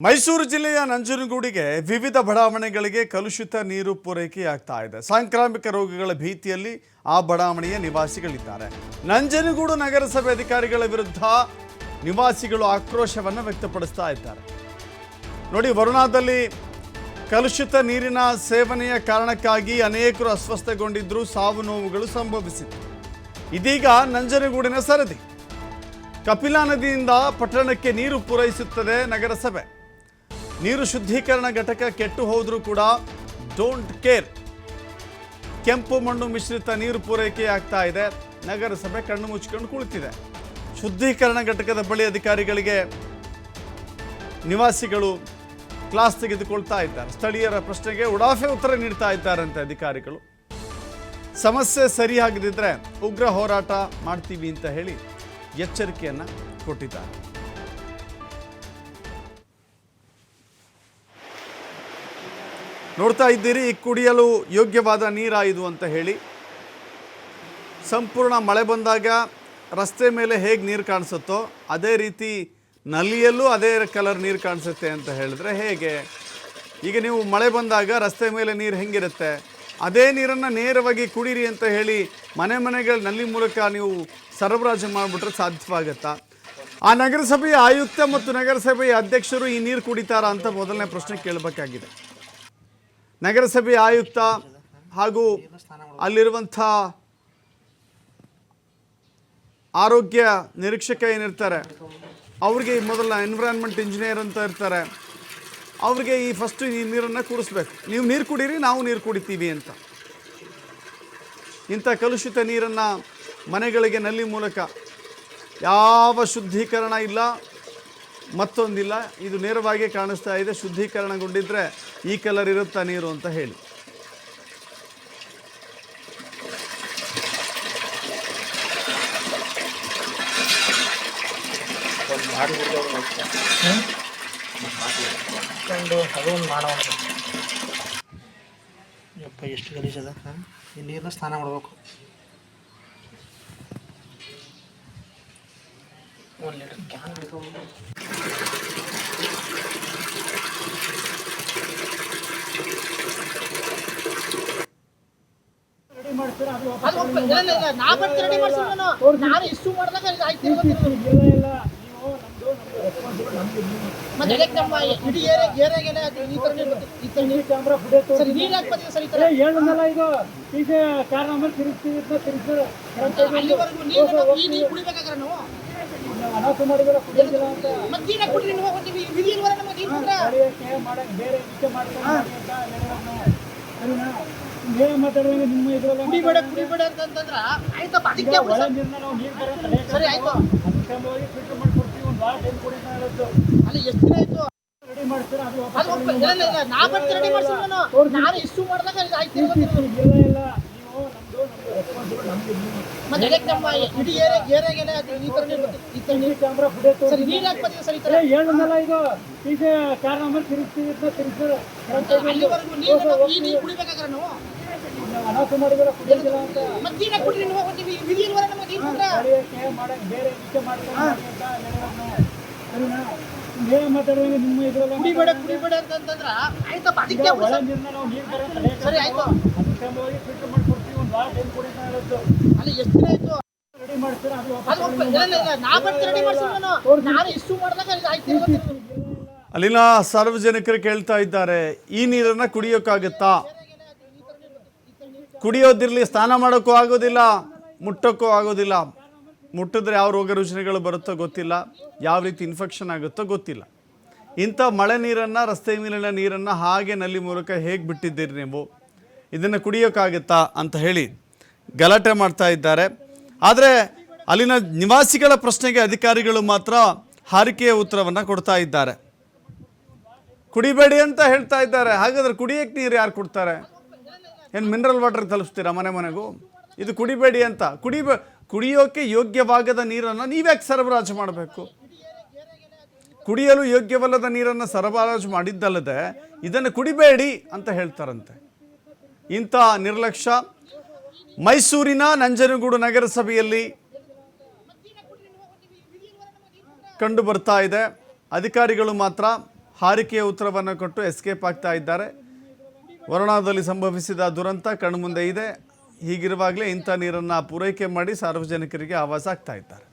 ಮೈಸೂರು ಜಿಲ್ಲೆಯ ನಂಜನಗೂಡಿಗೆ ವಿವಿಧ ಬಡಾವಣೆಗಳಿಗೆ ಕಲುಷಿತ ನೀರು ಪೂರೈಕೆಯಾಗ್ತಾ ಇದೆ. ಸಾಂಕ್ರಾಮಿಕ ರೋಗಗಳ ಭೀತಿಯಲ್ಲಿ ಆ ಬಡಾವಣೆಯ ನಿವಾಸಿಗಳಿದ್ದಾರೆ. ನಂಜನಗೂಡು ನಗರಸಭೆ ಅಧಿಕಾರಿಗಳ ವಿರುದ್ಧ ನಿವಾಸಿಗಳು ಆಕ್ರೋಶವನ್ನು ವ್ಯಕ್ತಪಡಿಸ್ತಾ ಇದ್ದಾರೆ. ನೋಡಿ, ವರುಣಾದಲ್ಲಿ ಕಲುಷಿತ ನೀರಿನ ಸೇವನೆಯ ಕಾರಣಕ್ಕಾಗಿ ಅನೇಕರು ಅಸ್ವಸ್ಥಗೊಂಡಿದ್ದರು, ಸಾವು ನೋವುಗಳು ಸಂಭವಿಸಿತು. ಇದೀಗ ನಂಜನಗೂಡಿನ ಸರದಿ. ಕಪಿಲಾ ನದಿಯಿಂದ ಪಟ್ಟಣಕ್ಕೆ ನೀರು ಪೂರೈಸುತ್ತದೆ ನಗರಸಭೆ. ನೀರು ಶುದ್ಧೀಕರಣ ಘಟಕ ಕೆಟ್ಟು ಹೋದರೂ ಕೂಡ ಡೋಂಟ್ ಕೇರ್. ಕೆಂಪು ಮಣ್ಣು ಮಿಶ್ರಿತ ನೀರು ಪೂರೈಕೆಯಾಗ್ತಾ ಇದೆ. ನಗರಸಭೆ ಕಣ್ಣು ಮುಚ್ಚಿಕೊಂಡು ಕುಳಿತಿದೆ. ಶುದ್ಧೀಕರಣ ಘಟಕದ ಬಳಿ ಅಧಿಕಾರಿಗಳಿಗೆ ನಿವಾಸಿಗಳು ಕ್ಲಾಸ್ ತೆಗೆದುಕೊಳ್ತಾ ಇದ್ದಾರೆ. ಸ್ಥಳೀಯರ ಪ್ರಶ್ನೆಗೆ ಉಡಾಫೆ ಉತ್ತರ ನೀಡ್ತಾ ಇದ್ದಾರಂತೆ ಅಧಿಕಾರಿಗಳು. ಸಮಸ್ಯೆ ಸರಿಯಾಗದಿದ್ದರೆ ಉಗ್ರ ಹೋರಾಟ ಮಾಡ್ತೀವಿ ಅಂತ ಹೇಳಿ ಎಚ್ಚರಿಕೆಯನ್ನು ಕೊಟ್ಟಿದ್ದಾರೆ. ನೋಡ್ತಾ ಇದ್ದೀರಿ, ಕುಡಿಯಲು ಯೋಗ್ಯವಾದ ನೀರಾ ಇದು ಅಂತ ಹೇಳಿ. ಸಂಪೂರ್ಣ ಮಳೆ ಬಂದಾಗ ರಸ್ತೆ ಮೇಲೆ ಹೇಗೆ ನೀರು ಕಾಣಿಸುತ್ತೋ ಅದೇ ರೀತಿ ನಲ್ಲಿಯಲ್ಲೂ ಅದೇ ಕಲರ್ ನೀರು ಕಾಣಿಸುತ್ತೆ ಅಂತ ಹೇಳಿದ್ರೆ ಹೇಗೆ? ಈಗ ನೀವು ಮಳೆ ಬಂದಾಗ ರಸ್ತೆ ಮೇಲೆ ನೀರು ಹೆಂಗಿರುತ್ತೆ, ಅದೇ ನೀರನ್ನು ನೇರವಾಗಿ ಕುಡೀರಿ ಅಂತ ಹೇಳಿ ಮನೆಗಳ ನಲ್ಲಿ ಮೂಲಕ ನೀವು ಸರಬರಾಜು ಮಾಡಿಬಿಟ್ರೆ ಸಾಧ್ಯವಾಗುತ್ತಾ? ಆ ನಗರಸಭೆಯ ಆಯುಕ್ತ ಮತ್ತು ನಗರಸಭೆಯ ಅಧ್ಯಕ್ಷರು ಈ ನೀರು ಕುಡಿತಾರಾ ಅಂತ ಮೊದಲನೇ ಪ್ರಶ್ನೆ ಕೇಳಬೇಕಾಗಿದೆ. ನಗರಸಭೆಯ ಆಯುಕ್ತ ಹಾಗೂ ಅಲ್ಲಿರುವಂಥ ಆರೋಗ್ಯ ನಿರೀಕ್ಷಕ ಏನಿರ್ತಾರೆ ಅವ್ರಿಗೆ ಮೊದಲ ಎನ್ವಿರಾನ್ಮೆಂಟ್ ಇಂಜಿನಿಯರ್ ಅಂತ ಇರ್ತಾರೆ, ಅವ್ರಿಗೆ ಈ ಫಸ್ಟು ಈ ನೀರನ್ನು ಕುಡಿಸ್ಬೇಕು. ನೀವು ನೀರು ಕುಡೀರಿ, ನಾವು ನೀರು ಕುಡಿತೀವಿ ಅಂತ. ಇಂಥ ಕಲುಷಿತ ನೀರನ್ನು ಮನೆಗಳಿಗೆ ನಲ್ಲಿ ಮೂಲಕ ಯಾವ ಶುದ್ಧೀಕರಣ ಇಲ್ಲ, ಮತ್ತೊಂದಿಲ್ಲ, ಇದು ನೇರವಾಗಿ ಕಾಣಿಸ್ತಾ ಇದೆ. ಶುದ್ಧೀಕರಣಗೊಂಡಿದ್ದರೆ ಈ ಕಲರ್ ಇರುತ್ತಾ ನೀರು ಅಂತ ಹೇಳಿ. ಎಷ್ಟು ಗಲೀಜದ ಈ ನೀರನ್ನ ಸ್ನಾನ ಮಾಡಬೇಕು. 1 ಲೀಟರ್ ಕ್ಯಾನ್ ಬೇಕು. ಅನಾಥ ಮಾಡಿದ್ರೆ ಕುಡಿಯೋದಿಲ್ಲ ಅಂತ ಮಾತಾಡುವಾಗ ನಿಮ್ಮ ಇದ್ರಲ್ಲ ಕುಡಿಬೇಡ ಅಂತಂದ್ರ ಆಯ್ತಪ್ಪ, ಅದಕ್ಕೆ ಒಳ ನೀರನ್ನ ನಾವು ನೀರು ಸರಿ ಆಯ್ತು ಕ್ರಮವಾಗಿ ಫಿಲ್ಟರ್ ಮಾಡಿ ಕೊಡ್ತೀವಿ. ಒಂದು ವಾರ ಟೈಮ್ ಕೊಡಿ ಅಂತ ಹೇಳೋದು. ಅಲ್ಲಿ ಎಷ್ಟು ದಿನ ಆಯ್ತು ರೆಡಿ ಮಾಡ್ತೀರಾ? ಅದು ನಾ ಬರ್ತೀನಿ ರೆಡಿ ಮಾಡ್ತೀನಿ. ನಾನು ಇಷ್ಟು ಮಾಡಿದಾಗ ಆಯ್ತು. ಇಲ್ಲ ಇಲ್ಲ, ನೀವು ನಮ್ದು ರೆಸ್ಪಾನ್ಸಿಬಲ್ ನಮ್ದು. ಮತ್ತೆ ನಮ್ಮ ಇಡೀ ಏರಿಯಾಗೆಲ್ಲ ಈ ಥರ ನೀರು ಕ್ಯಾಮ್ರಾ ಫುಟೇಜ್ ಸರಿ ನೀರು ಹಾಕ್ಬತ್ತೀವಿ ಸರಿ ತರ ಹೇಳೋದಲ್ಲ. ಇದು ಈಗ ಕಾರ್ ನಂಬರ್ ತಿರುಗಿಸ್ತೀವಿ ಅಂತ ತಿರುಗಿಸ್ತಾರೆ. ಅಲ್ಲಿವರೆಗೂ ನೀರು ಕುಡಿಬೇಕಾದ್ರೆ ನಾವು ಅನಾಥ ಮಾಡಿದ್ರೆ ಕುಡಿಯೋದಿಲ್ಲ ಅಂತ ಮತ್ತೆ ನೀರು ಕುಡಿರಿ. ನೀವು ಹೋಗ್ತೀವಿ ವಿಧಿಯಲ್ವರ ನಮಗೆ ನೀರು ಮಾಡಕ್ಕೆ ಬೇರೆ ವಿಷಯ ಮಾಡ್ತಾರೆ. ನೀವು ಮಾತಾಡುವಾಗ ನಿಮ್ಮ ಇದ್ರಲ್ಲ ಕುಡಿಬೇಡ ಅಂತಂದ್ರ ಆಯ್ತಪ್ಪ, ಅದಕ್ಕೆ ಒಳ ನೀರನ್ನ ನಾವು ನೀರು ಬರೋದು ಸರಿ ಆಯ್ತು. ಅದು ಕ್ರಮವಾಗಿ ಫಿಲ್ಟರ್ ಮಾಡಿ ಕೊಡ್ತೀವಿ. ಒಂದು ವಾರ ಟೈಮ್ ಕೊಡಿ ಅಂತ ಹೇಳೋದು. ಅಲ್ಲಿ ಎಷ್ಟು ದಿನ ಆಯ್ತು ರೆಡಿ ಮಾಡ್ತೀರಾ? ಅದು ನಾ ಬರ್ತೀನಿ ರೆಡಿ ಮಾಡ್ತೀನಿ. ನಾನು ಇಷ್ಟು ಮಾಡಿದಾಗ ಆಯ್ತು. ಅಲ್ಲಿನ ಸಾರ್ವಜನಿಕರು ಕೇಳ್ತಾ ಇದ್ದಾರೆ, ಈ ನೀರನ್ನು ಕುಡಿಯೋಕ್ಕಾಗುತ್ತಾ? ಕುಡಿಯೋದಿರಲಿ, ಸ್ನಾನ ಮಾಡೋಕ್ಕೂ ಆಗೋದಿಲ್ಲ, ಮುಟ್ಟೋಕ್ಕೂ ಆಗೋದಿಲ್ಲ. ಮುಟ್ಟಿದ್ರೆ ಯಾವ ರೋಗ ರುಜಿನಗಳು ಬರುತ್ತೋ ಗೊತ್ತಿಲ್ಲ, ಯಾವ ರೀತಿ ಇನ್ಫೆಕ್ಷನ್ ಆಗುತ್ತೋ ಗೊತ್ತಿಲ್ಲ. ಇಂಥ ಮಳೆ ನೀರನ್ನು, ರಸ್ತೆ ಮೇಲಿನ ನೀರನ್ನು ಹಾಗೆ ನಲ್ಲಿ ಮೂಲಕ ಹೇಗೆ ಬಿಟ್ಟಿದ್ದೀರಿ ನೀವು? ಇದನ್ನು ಕುಡಿಯೋಕ್ಕಾಗುತ್ತಾ ಅಂತ ಹೇಳಿ ಗಲಾಟೆ ಮಾಡ್ತಾ ಇದ್ದಾರೆ. ಆದರೆ ಅಲ್ಲಿನ ನಿವಾಸಿಗಳ ಪ್ರಶ್ನೆಗೆ ಅಧಿಕಾರಿಗಳು ಮಾತ್ರ ಹಾರಿಕೆಯ ಉತ್ತರವನ್ನು ಕೊಡ್ತಾ ಇದ್ದಾರೆ. ಕುಡಿಬೇಡಿ ಅಂತ ಹೇಳ್ತಾ ಇದ್ದಾರೆ. ಹಾಗಾದರೆ ಕುಡಿಯೋಕ್ಕೆ ನೀರು ಯಾರು ಕೊಡ್ತಾರೆ? ಏನು ಮಿನರಲ್ ವಾಟರ್ ತಲುಪಿಸ್ತೀರಾ ಮನೆಗೂ? ಇದು ಕುಡಿಬೇಡಿ ಅಂತ. ಕುಡಿಯೋಕ್ಕೆ ಯೋಗ್ಯವಾಗದ ನೀರನ್ನು ನೀವ್ಯಾಕೆ ಸರಬರಾಜು ಮಾಡಬೇಕು? ಕುಡಿಯಲು ಯೋಗ್ಯವಲ್ಲದ ನೀರನ್ನು ಸರಬರಾಜು ಮಾಡಿದ್ದಲ್ಲದೆ ಇದನ್ನು ಕುಡಿಬೇಡಿ ಅಂತ ಹೇಳ್ತಾರಂತೆ. ಇಂಥ ನಿರ್ಲಕ್ಷ್ಯ ಮೈಸೂರಿನ ನಂಜನಗೂಡು ನಗರಸಭೆಯಲ್ಲಿ ಕಂಡು ಬರ್ತಾ ಇದೆ. ಅಧಿಕಾರಿಗಳು ಮಾತ್ರ ಹಾರಿಕೆಯ ಉತ್ತರವನ್ನು ಕೊಟ್ಟು ಎಸ್ಕೇಪ್ ಆಗ್ತಾ ಇದ್ದಾರೆ. ವರುಣಾದಲ್ಲಿ ಸಂಭವಿಸಿದ ದುರಂತ ಕಣ್ಮುಂದೆ ಇದೆ. ಹೀಗಿರುವಾಗಲೇ ಇಂಥ ನೀರನ್ನು ಪೂರೈಕೆ ಮಾಡಿ ಸಾರ್ವಜನಿಕರಿಗೆ ಆವಾಸ ಆಗ್ತಾ ಇದ್ದಾರೆ.